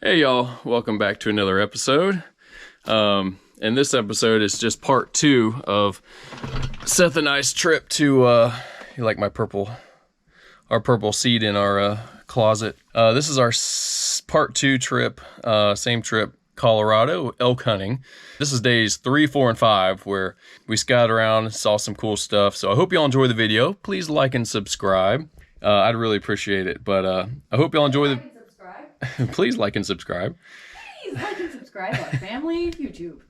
Hey y'all, welcome back to another episode. And this episode is just part 2 of Seth and I's trip to, you like my our purple seat in our closet. This is our part 2 trip, same trip, Colorado, elk hunting. This is days 3, 4, and 5 where we scouted around, saw some cool stuff. So I hope y'all enjoy the video. Please like and subscribe. I'd really appreciate it, but I hope y'all enjoy the... Please like and subscribe. Please like and subscribe on Family YouTube.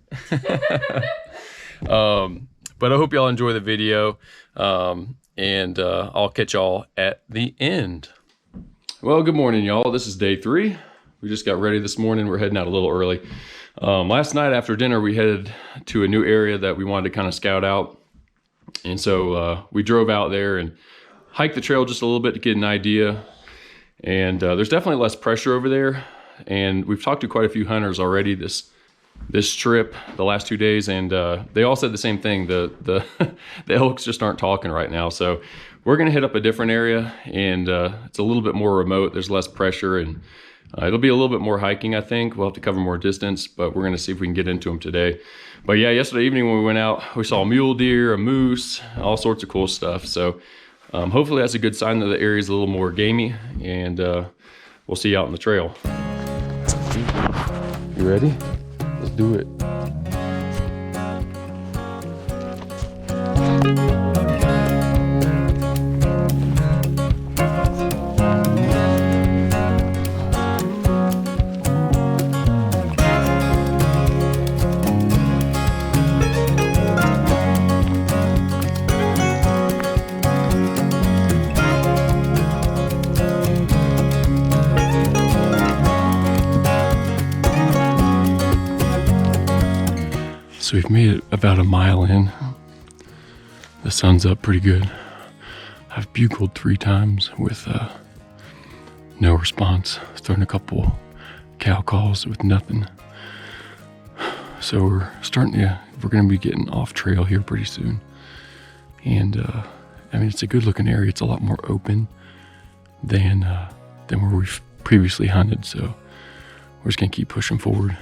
But I hope y'all enjoy the video, and I'll catch y'all at the end. Well, good morning, y'all. This is day 3. We just got ready this morning. We're heading out a little early. Last night after dinner, we headed to a new area that we wanted to kind of scout out. And so we drove out there and hiked the trail just a little bit to get an idea. And there's definitely less pressure over there. And we've talked to quite a few hunters already this trip, the last 2 days, and they all said the same thing. The elks just aren't talking right now. So we're gonna hit up a different area, and it's a little bit more remote. There's less pressure, and it'll be a little bit more hiking, I think. We'll have to cover more distance, but we're gonna see if we can get into them today. But yeah, yesterday evening when we went out, we saw a mule deer, a moose, all sorts of cool stuff. So hopefully that's a good sign that the area's a little more gamey, and we'll see you out on the trail. You ready? Let's do it. So we've made it about a mile in. The sun's up pretty good. I've bugled 3 times with no response. Starting a couple cow calls with nothing. So we're gonna be getting off trail here pretty soon. And I mean, it's a good looking area. It's a lot more open than where we've previously hunted. So we're just gonna keep pushing forward.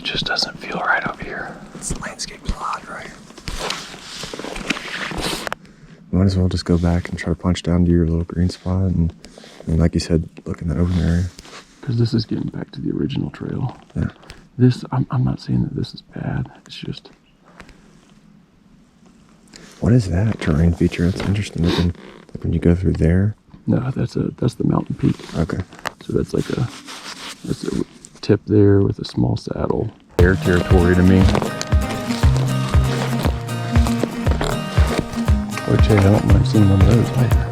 Just doesn't feel right over here. This landscape's odd, right? Might as well just go back and try to punch down to your little green spot and like you said, look in the open area. Because this is getting back to the original trail. Yeah. This, I'm not saying that this is bad. It's just... What is that terrain feature? That's interesting. Like when you go through there. No, that's the mountain peak. Okay. So that's a tip there with a small saddle. Air territory to me. Which, hey, I don't mind seeing one of those later.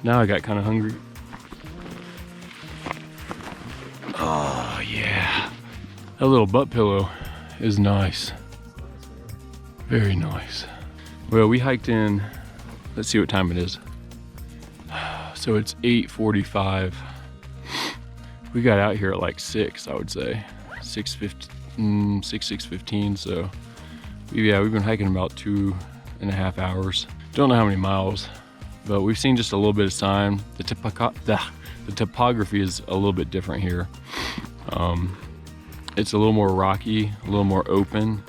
Now I got kind of hungry. Oh yeah, that little butt pillow is nice. Very nice. Well, we hiked in, let's see what time it is. So it's 8:45. We got out here at like 6, I would say. 6:15, so yeah, we've been hiking about 2.5 hours. Don't know how many miles, but we've seen just a little bit of sign. The topography is a little bit different here. It's a little more rocky, a little more open.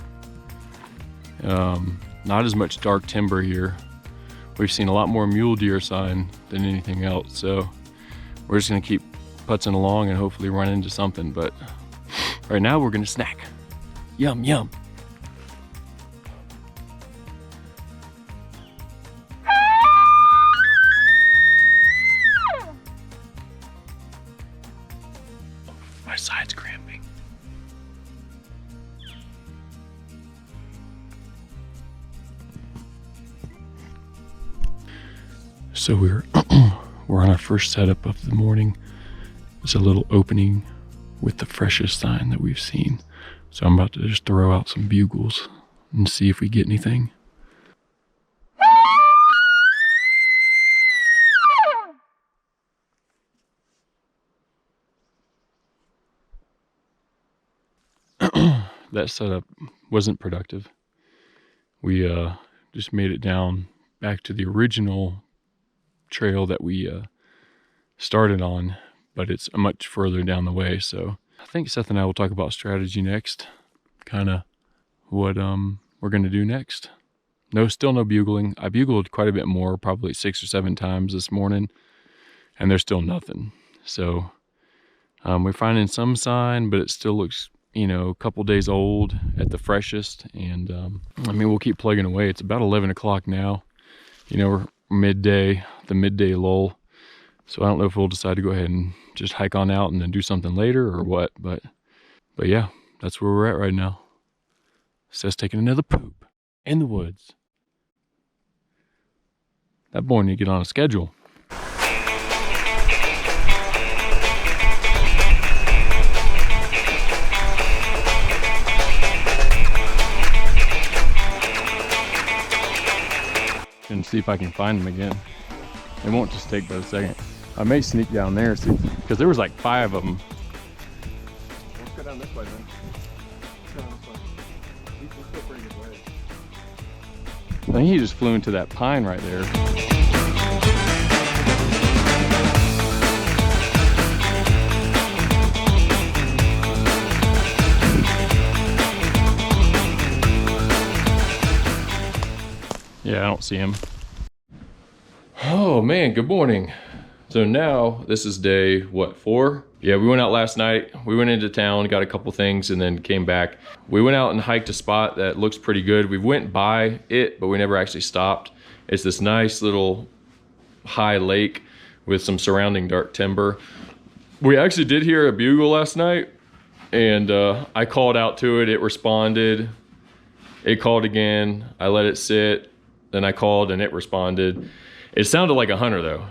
Not as much dark timber here. We've seen a lot more mule deer sign than anything else, so we're just gonna keep putzing along and hopefully run into something, but right now we're gonna snack. Yum, yum. My side's cramping. So we're on our first setup of the morning. It's a little opening with the freshest sign that we've seen. So I'm about to just throw out some bugles and see if we get anything. That setup wasn't productive. We just made it down back to the original trail that we started on, but it's much further down the way. So I think Seth and I will talk about strategy next, kind of what we're going to do next. Still no bugling. I bugled quite a bit more, probably 6 or 7 times this morning, and there's still nothing. So we're finding some sign, but it still looks, a couple days old at the freshest. And I mean, we'll keep plugging away. It's about 11 o'clock now. We're midday, the midday lull. So I don't know if we'll decide to go ahead and just hike on out and then do something later or what, but yeah, that's where we're at right now. Seth's taking another poop in the woods. That boy need to get on a schedule. And see if I can find them again. It won't just take but a second. I may sneak down there, see, because there was like 5 of them. Let's go down this way then. Let's go down this way. He's still pretty good way. I think he just flew into that pine right there. Yeah, I don't see him. Oh man, good morning. So now this is day, 4? Yeah, we went out last night. We went into town, got a couple things, and then came back. We went out and hiked a spot that looks pretty good. We went by it, but we never actually stopped. It's this nice little high lake with some surrounding dark timber. We actually did hear a bugle last night, and I called out to it. It responded. It called again. I let it sit. Then I called and it responded. It sounded like a hunter though.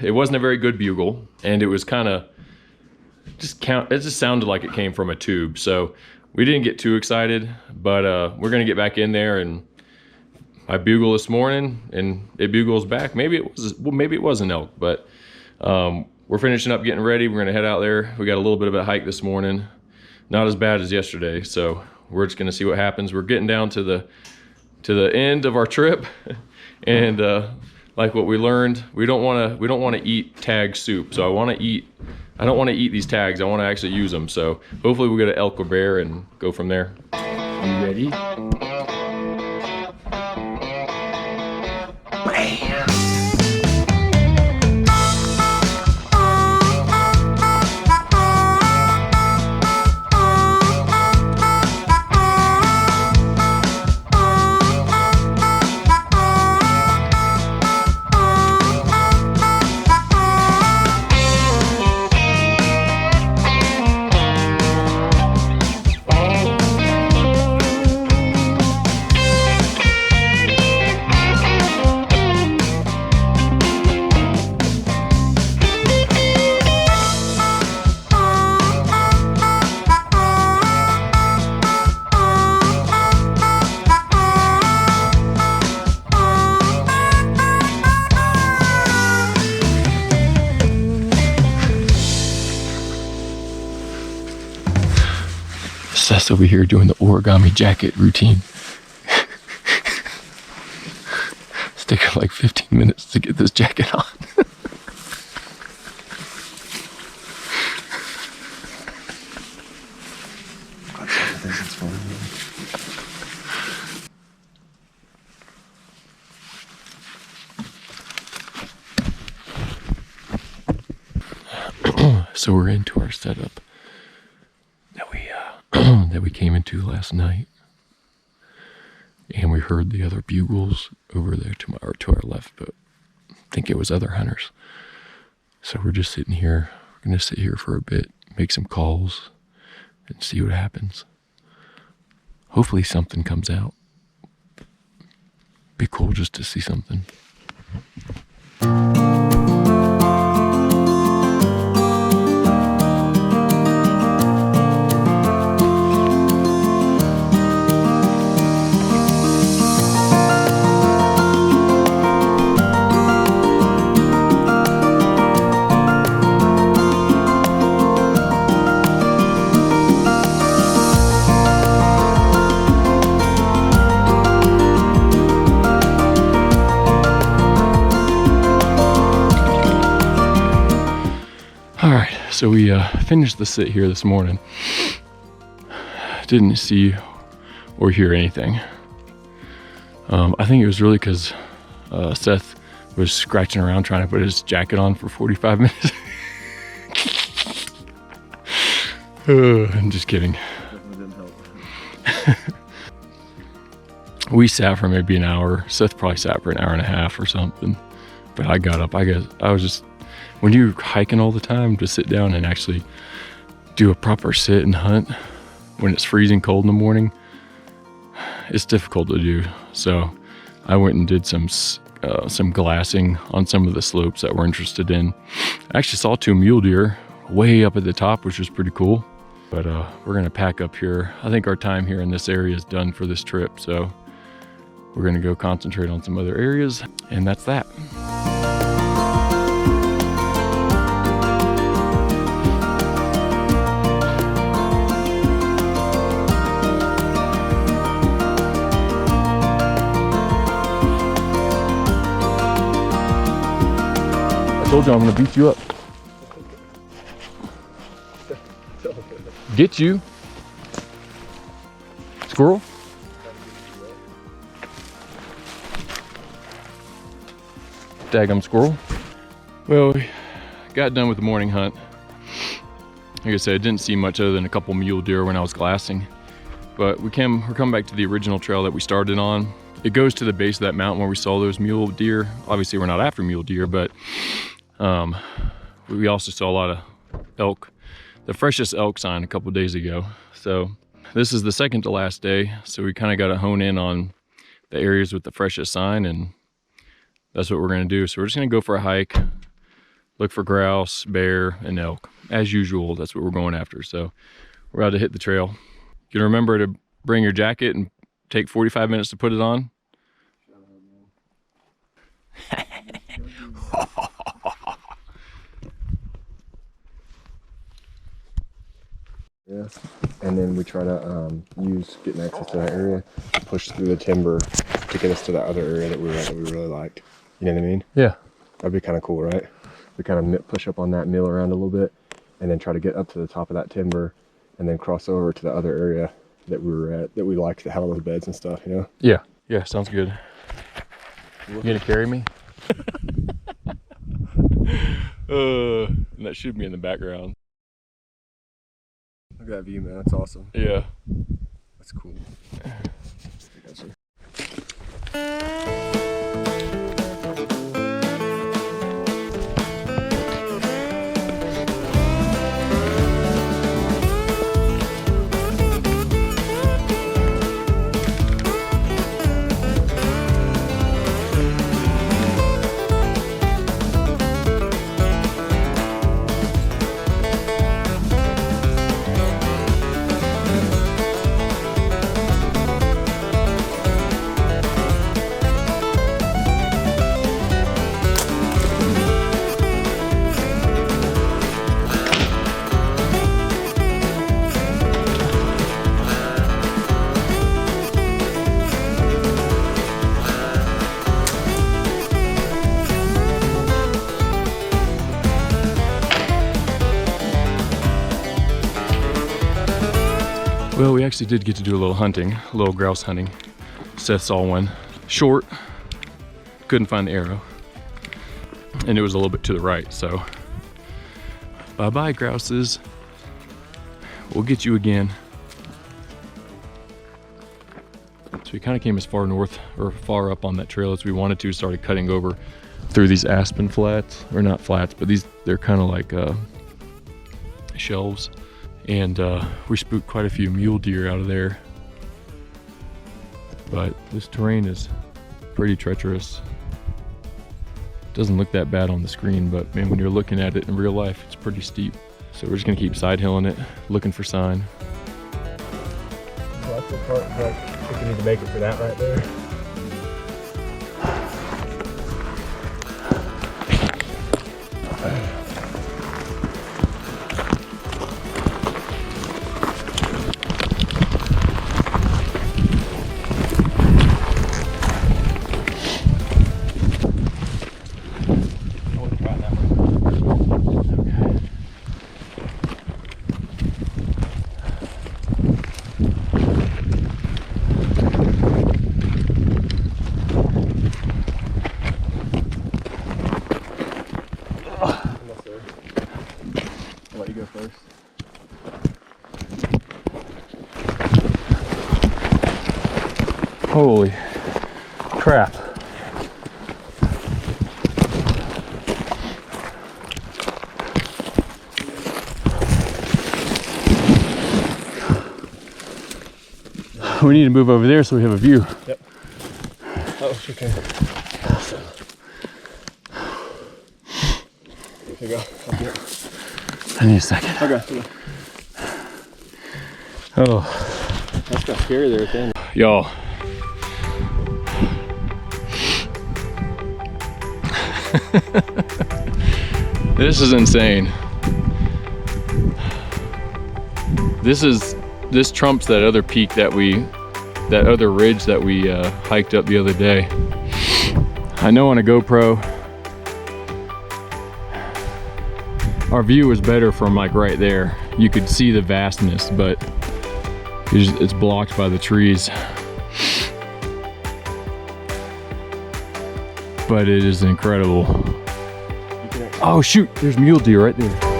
It wasn't a very good bugle, and it was kind of it just sounded like it came from a tube. So we didn't get too excited, but we're gonna get back in there, and I bugle this morning and it bugles back. Maybe it was an elk, but we're finishing up getting ready. We're gonna head out there. We got a little bit of a hike this morning, not as bad as yesterday. So we're just gonna see what happens. We're getting down to the end of our trip, and like what we learned, we don't want to eat tag soup. So I don't want to eat these tags. I want to actually use them. So hopefully we'll get an elk or bear and go from there. You ready? Seth's over here doing the origami jacket routine. It's taking like 15 minutes to get this jacket on. So we're into our setup that we came into last night, and we heard the other bugles over there to our left, but I think it was other hunters. So we're just sitting here. We're gonna sit here for a bit, make some calls, and see what happens. Hopefully something comes out. Be cool just to see something. Alright, so we finished the sit here this morning. Didn't see or hear anything. I think it was really because Seth was scratching around trying to put his jacket on for 45 minutes. I'm just kidding. We sat for maybe an hour. Seth probably sat for an hour and a half or something. But I got up. I guess I was just, when you're hiking all the time, to sit down and actually do a proper sit and hunt when it's freezing cold in the morning, it's difficult to do. So I went and did some glassing on some of the slopes that we're interested in. I actually saw 2 mule deer way up at the top, which was pretty cool. But we're gonna pack up here. I think our time here in this area is done for this trip. So we're gonna go concentrate on some other areas, and that's that. I told you I'm gonna beat you up. Get you. Squirrel? Daggum squirrel. Well, we got done with the morning hunt. Like I said, I didn't see much other than a couple mule deer when I was glassing. But we're coming back to the original trail that we started on. It goes to the base of that mountain where we saw those mule deer. Obviously, we're not after mule deer, but we also saw a lot of elk. The freshest elk sign a couple days ago. So this is the second to last day. So we kind of got to hone in on the areas with the freshest sign, and that's what we're going to do. So we're just going to go for a hike, look for grouse, bear, and elk. As usual, that's what we're going after. So we're about to hit the trail. You can remember to bring your jacket and take 45 minutes to put it on. Yeah, and then we try to use getting access to that area to push through the timber to get us to that other area that we were at that we really liked. You know what I mean? Yeah. That'd be kind of cool, right? We kind of push up on that, mill around a little bit, and then try to get up to the top of that timber, and then cross over to the other area that we were at that we liked, that had all those beds and stuff. You know? Yeah. Yeah. Sounds good. You gonna carry me? And that should be in the background. Look at that view, man. That's awesome. Yeah. That's cool. Gotcha. Well, we actually did get to do a little hunting, a little grouse hunting. Seth saw one. Short, couldn't find the arrow. And it was a little bit to the right, so. Bye-bye, grouses. We'll get you again. So we kind of came as far north or far up on that trail as we wanted to, started cutting over through these aspen flats, or not flats, but they're kind of like shelves. And we spooked quite a few mule deer out of there. But this terrain is pretty treacherous. Doesn't look that bad on the screen, but man, when you're looking at it in real life, it's pretty steep. So we're just gonna keep side hilling it, looking for sign. Well, that's the part that I think we need to make it for that right there. I'll let you go first. Holy crap. We need to move over there so we have a view. Yep. Oh, okay. Awesome. Here you go. Up here. I need a second. Okay. Oh, That's got scary there at the end. y'all. This is insane. This trumps that other peak that other ridge that we hiked up the other day. I know on a GoPro, our view was better from like right there. You could see the vastness, but it's blocked by the trees. But it is incredible. Oh shoot, there's mule deer right there.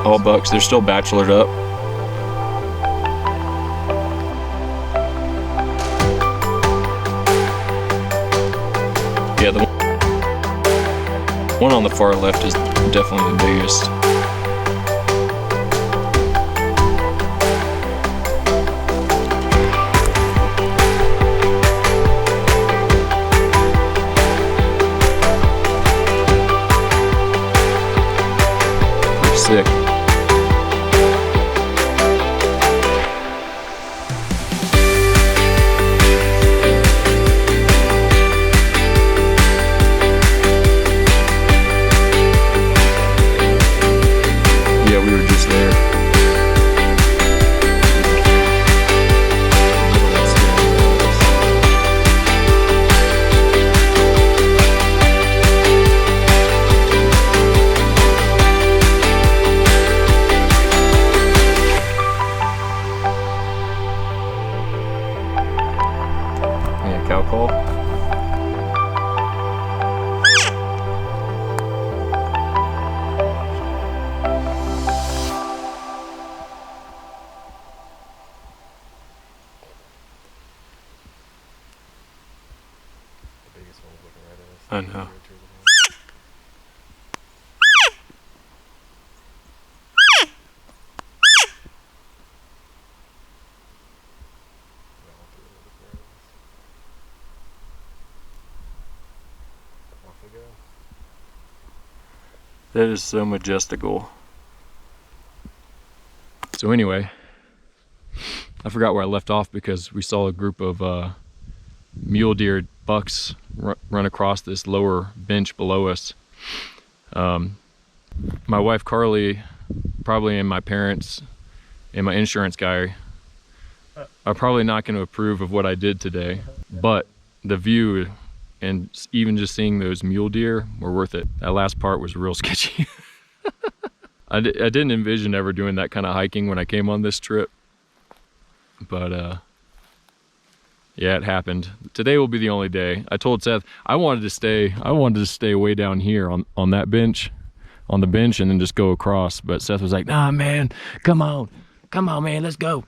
All bucks, they're still bachelored up. Yeah, the one on the far left is definitely the biggest. Pretty sick. Yeah, we were just there. That is so majestical. So anyway, I forgot where I left off because we saw a group of mule deer bucks run across this lower bench below us. My wife Carly, probably, and my parents and my insurance guy are probably not going to approve of what I did today, but the view and even just seeing those mule deer were worth it. That last part was real sketchy. I didn't envision ever doing that kind of hiking when I came on this trip, but yeah, it happened. Today will be the only day. I told Seth I wanted to stay way down here on that bench, on the bench, and then just go across. But Seth was like, "Nah, man, come on, man, let's go.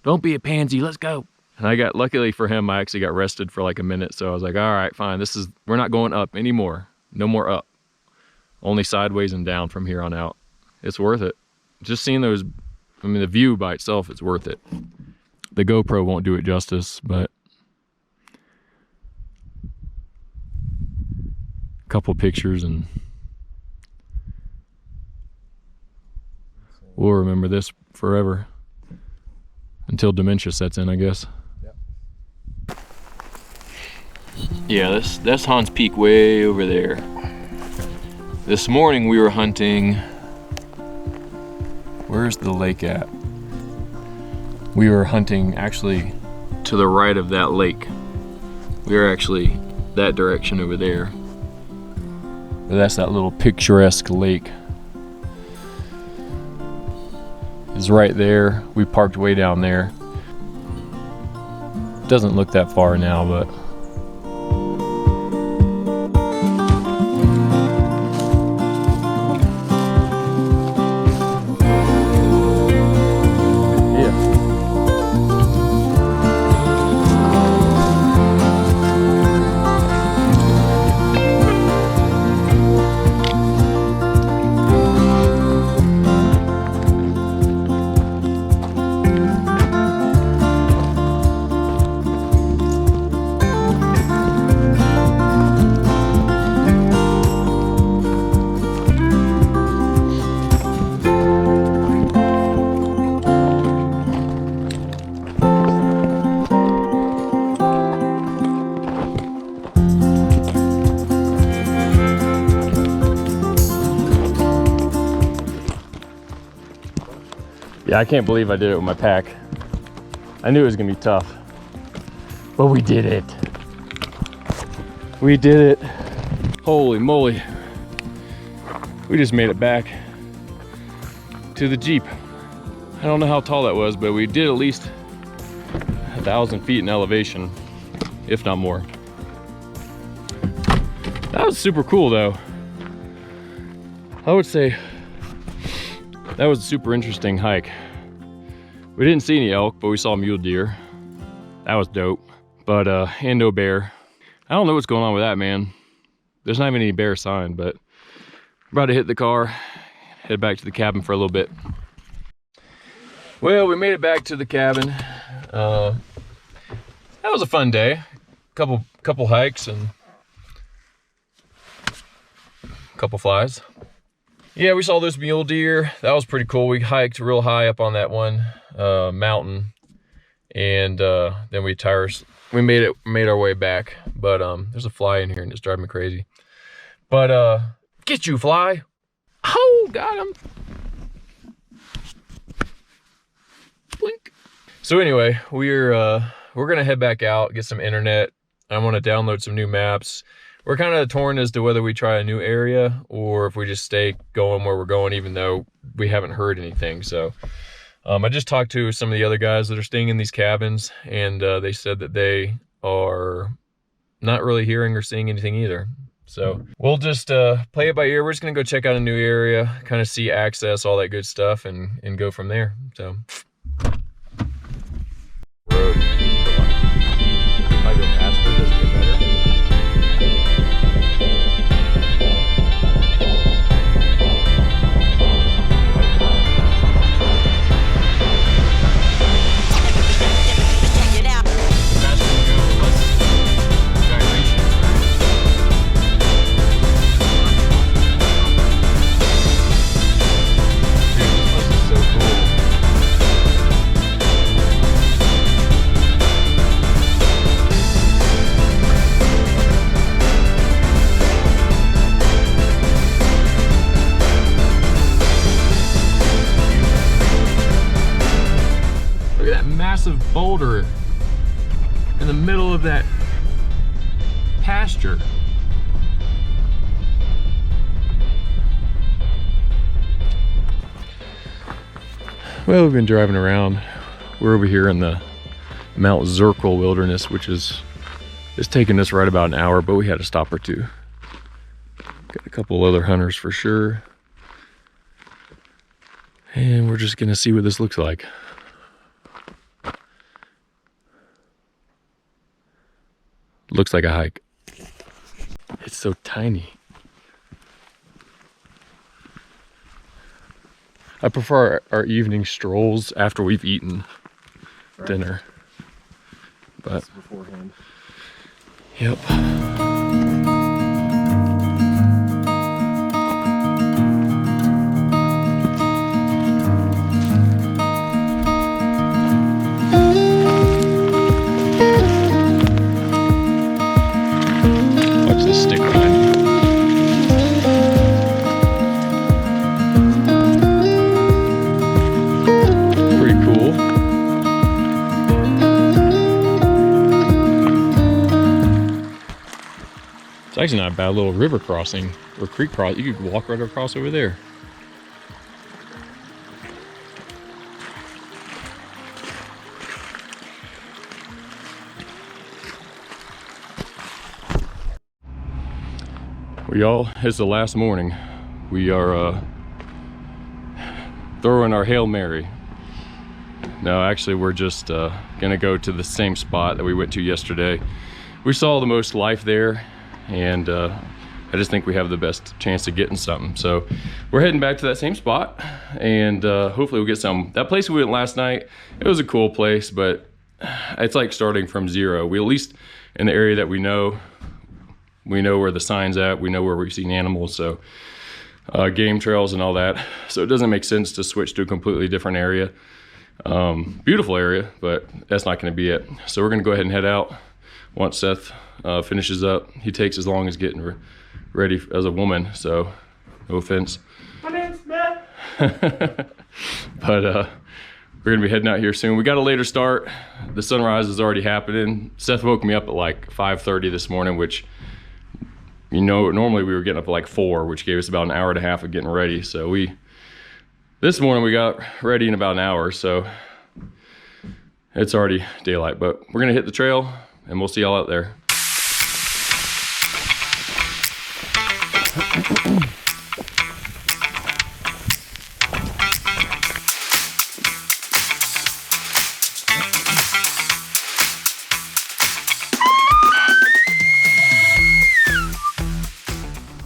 Don't be a pansy, let's go." And luckily for him, I actually got rested for like a minute. So I was like, all right, fine. We're not going up anymore. No more up. Only sideways and down from here on out. It's worth it. Just seeing those, I mean, the view by itself is worth it. The GoPro won't do it justice, but a couple pictures and we'll remember this forever. Until dementia sets in, I guess. Yep. Yeah, that's Hans Peak way over there. This morning we were hunting. Where's the lake at? We were hunting actually to the right of that lake. We were actually that direction over there. But that's that little picturesque lake. It's right there. We parked way down there. Doesn't look that far now, but yeah, I can't believe I did it with my pack. I knew it was gonna be tough, but we did it. We did it. Holy moly. We just made it back to the Jeep. I don't know how tall that was, but we did at least 1,000 feet in elevation, if not more. That was super cool though. I would say that was a super interesting hike. We didn't see any elk, but we saw mule deer. That was dope. But, and no bear. I don't know what's going on with that, man. There's not even any bear sign, but I'm about to hit the car, head back to the cabin for a little bit. Well, we made it back to the cabin. That was a fun day. Couple hikes and a couple flies. Yeah, we saw those mule deer. That was pretty cool. We hiked real high up on that one mountain, and then we made our way back. But there's a fly in here and it's driving me crazy. But get you, fly! Oh, got him! Blink. So anyway, we're gonna head back out, get some internet. I want to download some new maps. We're kind of torn as to whether we try a new area or if we just stay going where we're going, even though we haven't heard anything. So I just talked to some of the other guys that are staying in these cabins, and they said that they are not really hearing or seeing anything either. So we'll just play it by ear. We're just gonna go check out a new area, kind of see access, all that good stuff, and go from there. So road. If I go faster, does it get better? boulder in the middle of that pasture. Well, we've been driving around. We're over here in the Mount Zirkle Wilderness, which is taking us right about an hour, but we had a stop or two. Got a couple other hunters for sure. And we're just gonna see what this looks like. Looks like a hike. It's so tiny. I prefer our evening strolls after we've eaten dinner. But beforehand. Yep. Watch this stick behind you. Pretty cool. It's actually not a bad little river crossing or creek cross. You could walk right across over there. Well, y'all, it's the last morning. We are throwing our Hail Mary. No, actually, we're just gonna go to the same spot that we went to yesterday. We saw the most life there, and I just think we have the best chance of getting something. So we're heading back to that same spot, and hopefully we'll get some. That place we went last night, it was a cool place, but it's like starting from zero. We, at least in the area that we know where the sign's at, we know where we've seen animals, so game trails and all that. So it doesn't make sense to switch to a completely different area. Beautiful area, but that's not going to be it. So we're going to go ahead and head out once Seth finishes up. He takes as long as getting ready as a woman, so no offense. My name's Matt. But we're going to be heading out here soon. We got a later start. The sunrise is already happening. Seth woke me up at like 5:30 this morning, which, you know, normally we were getting up at like 4, which gave us about an hour and a half of getting ready. So this morning we got ready in about an hour, so it's already daylight, but we're gonna hit the trail and we'll see y'all out there.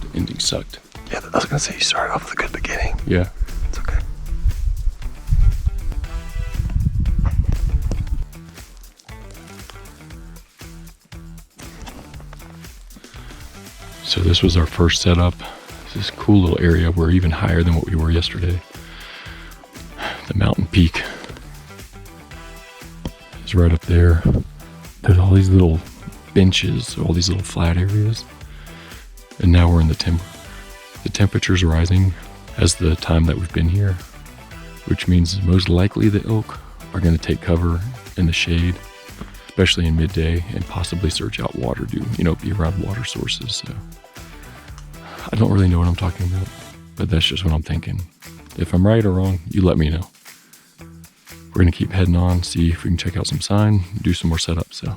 The ending sucked. Yeah, I was gonna say you started off with a good beginning. Yeah. It's okay. So this was our first setup. This cool little area. We're even higher than what we were yesterday. The mountain peak is right up there. There's all these little benches, all these little flat areas. And now we're in the timber. The temperature's rising as the time that we've been here, which means most likely the elk are going to take cover in the shade, especially in midday, and possibly search out water, be around water sources. So I don't really know what I'm talking about, but that's just what I'm thinking. If I'm right or wrong, you let me know. We're going to keep heading on, see if we can check out some sign, do some more setups. So.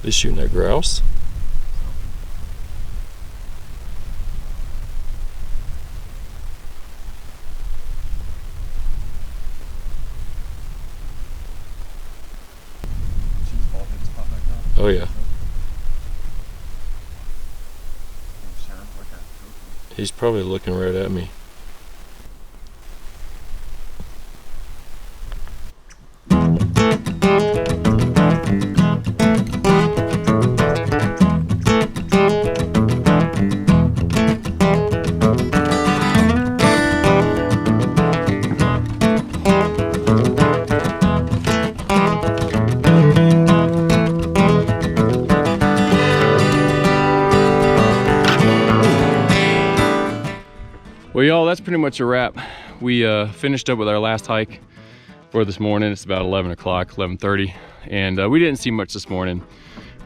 He's shooting at grouse. Oh yeah. He's probably looking right at me. Well, y'all, that's pretty much a wrap. We finished up with our last hike for this morning. It's about 11 o'clock, 11:30, and we didn't see much this morning,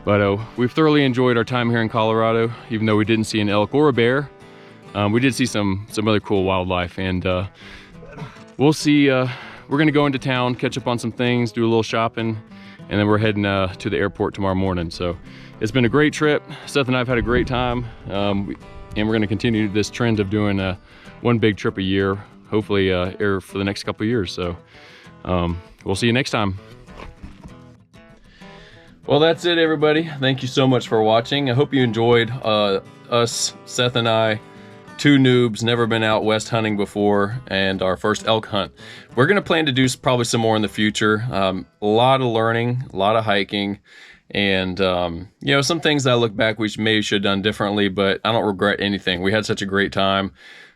but we've thoroughly enjoyed our time here in Colorado. Even though we didn't see an elk or a bear, we did see some other cool wildlife, and we'll see. We're gonna go into town, catch up on some things, do a little shopping, and then we're heading to the airport tomorrow morning. So it's been a great trip. Seth and I have had a great time, and we're gonna continue this trend of doing one big trip a year, hopefully air for the next couple of years. So we'll see you next time. Well, that's it, everybody. Thank you so much for watching. I hope you enjoyed us, Seth and I, two noobs, never been out west hunting before, and our first elk hunt. We're gonna plan to do probably some more in the future. A lot of learning, a lot of hiking, and you know, some things that I look back we maybe should have done differently, but I don't regret anything. We had such a great time.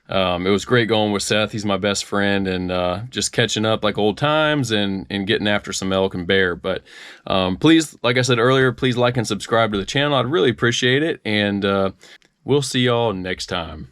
It was great going with Seth. He's my best friend, and just catching up like old times and getting after some elk and bear. But please, like I said earlier, please like and subscribe to the channel. I'd really appreciate it, and we'll see y'all next time.